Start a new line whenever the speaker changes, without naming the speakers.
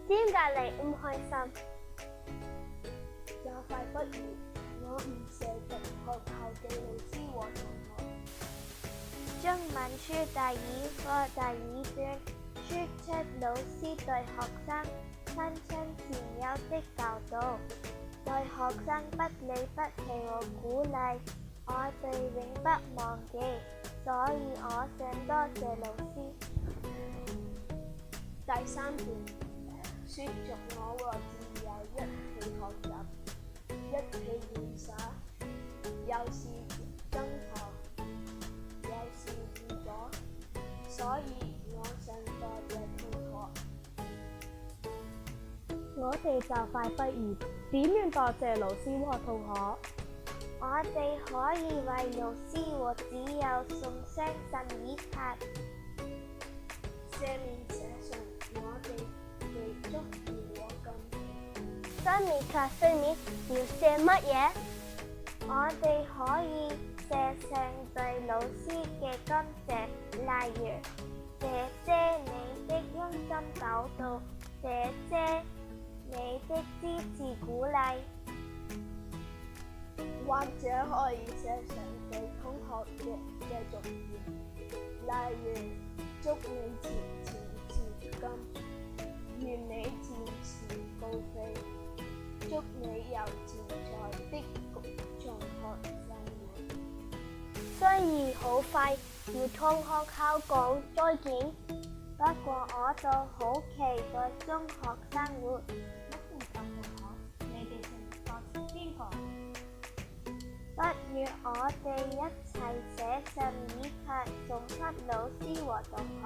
點解你唔開心？
就快畢業，我唔捨得學校嘅老師和同學。
中文書第二課第二段，說出老師對學生親親善友的教導，對學生不離不棄和鼓勵，我哋永不忘記。所以我想多謝老師。
第三段，說着我和摯友一起學習，一起玩耍，有時爭吵，有時結果，所以我想多謝同學。
我哋就快畢業，點樣多謝老師和同學？
我哋可以為老師和摯友送上心意卡，
上面寫上我哋嘅祝願和感謝。
心意卡上面要寫乜嘢？我哋可以寫上對老師嘅感謝，例如謝謝你的用心教導，謝謝你的支持鼓勵。
或者可以寫上對同學嘅祝願，例如祝你前程似錦，願你前程高飛，祝你有錢財的各種學生活。
雖然好快要同學校講再見，不過我都好期待中學生活。
不如同學，你哋成角色邊個？
不如我哋一齊寫信以卡送給老師和同學。